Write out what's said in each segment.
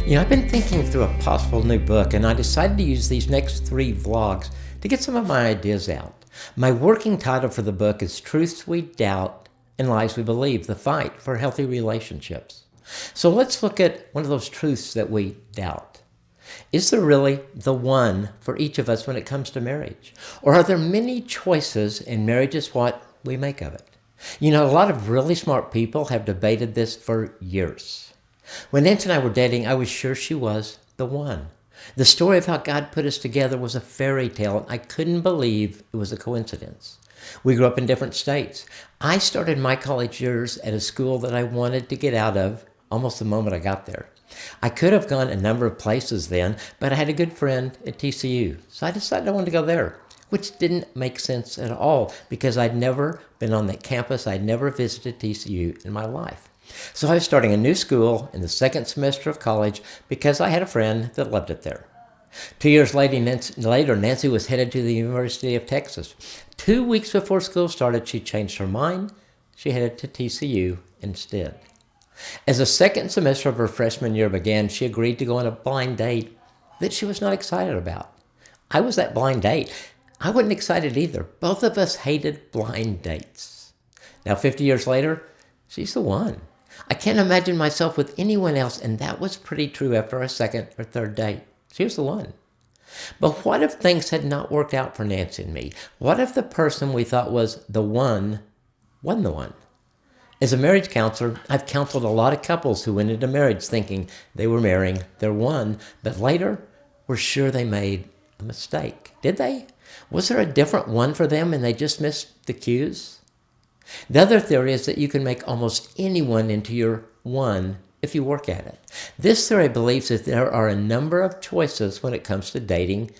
I've been thinking through a possible new book, and I decided to use these next 3 vlogs to get some of my ideas out. My working title for the book is Truths We Doubt and Lies We Believe, the Fight for Healthy Relationships. So let's look at one of those truths that we doubt. Is there really the one for each of us when it comes to marriage? Or are there many choices, and marriage is what we make of it? A lot of really smart people have debated this for years. When Nancy and I were dating, I was sure she was the one. The story of how God put us together was a fairy tale, and I couldn't believe it was a coincidence. We grew up in different states. I started my college years at a school that I wanted to get out of almost the moment I got there. I could have gone a number of places then, but I had a good friend at TCU, so I decided I wanted to go there, which didn't make sense at all because I'd never been on that campus. I'd never visited TCU in my life. So I was starting a new school in the second semester of college because I had a friend that loved it there. 2 years later, Nancy was headed to the University of Texas. 2 weeks before school started, she changed her mind. She headed to TCU instead. As the second semester of her freshman year began, she agreed to go on a blind date that she was not excited about. I was that blind date. I wasn't excited either. Both of us hated blind dates. Now, 50 years later, she's the one. I can't imagine myself with anyone else, and that was pretty true after our second or third date. She was the one. But what if things had not worked out for Nancy and me? What if the person we thought was the one wasn't the one? As a marriage counselor, I've counseled a lot of couples who went into marriage thinking they were marrying their one, but later were sure they made a mistake. Did they? Was there a different one for them and they just missed the cues? The other theory is that you can make almost anyone into your one if you work at it. This theory believes that there are a number of choices when it comes to dating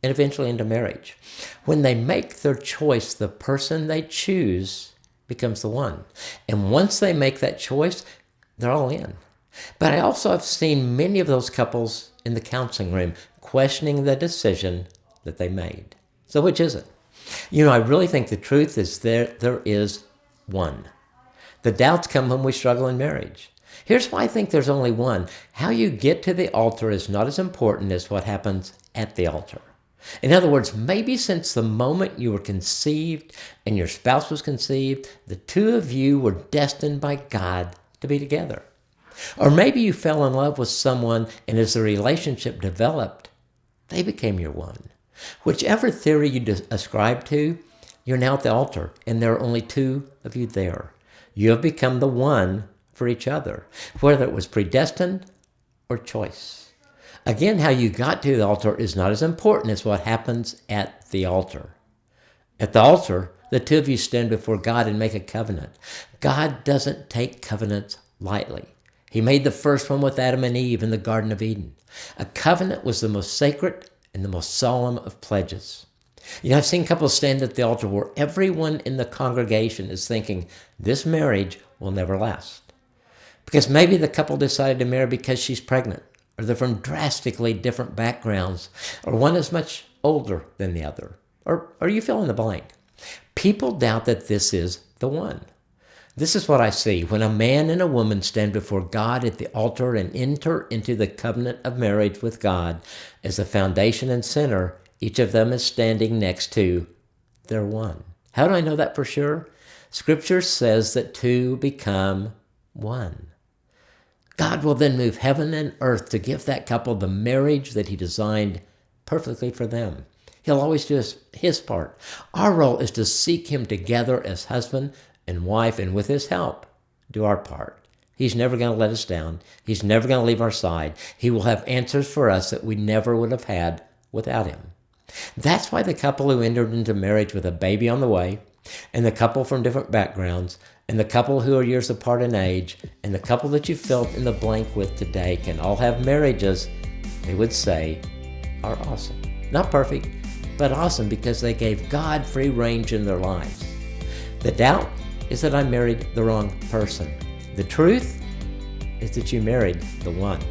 and eventually into marriage. When they make their choice, the person they choose becomes the one. And once they make that choice, they're all in. But I also have seen many of those couples in the counseling room questioning the decision that they made. So which is it? I really think the truth is there is one. The doubts come when we struggle in marriage. Here's why I think there's only one. How you get to the altar is not as important as what happens at the altar. In other words, maybe since the moment you were conceived and your spouse was conceived, the two of you were destined by God to be together. Or maybe you fell in love with someone, and as the relationship developed, they became your one. Whichever theory you ascribe to, you're now at the altar, and there are only two of you there. You have become the one for each other, whether it was predestined or choice. Again, how you got to the altar is not as important as what happens at the altar. At the altar, the two of you stand before God and make a covenant. God doesn't take covenants lightly. He made the first one with Adam and Eve in the Garden of Eden. A covenant was the most sacred and the most solemn of pledges. I've seen couples stand at the altar where everyone in the congregation is thinking, this marriage will never last. Because maybe the couple decided to marry because she's pregnant, or they're from drastically different backgrounds, or one is much older than the other, or you fill in the blank. People doubt that this is the one. This is what I see when a man and a woman stand before God at the altar and enter into the covenant of marriage with God as the foundation and center. Each of them is standing next to their one. How do I know that for sure? Scripture says that two become one. God will then move heaven and earth to give that couple the marriage that he designed perfectly for them. He'll always do his part. Our role is to seek him together as husband and wife, and with his help, do our part. He's never going to let us down. He's never going to leave our side. He will have answers for us that we never would have had without him. That's why the couple who entered into marriage with a baby on the way, and the couple from different backgrounds, and the couple who are years apart in age, and the couple that you filled in the blank with today can all have marriages, they would say, are awesome. Not perfect, but awesome because they gave God free range in their lives. The doubt is that I married the wrong person. The truth is that you married the one.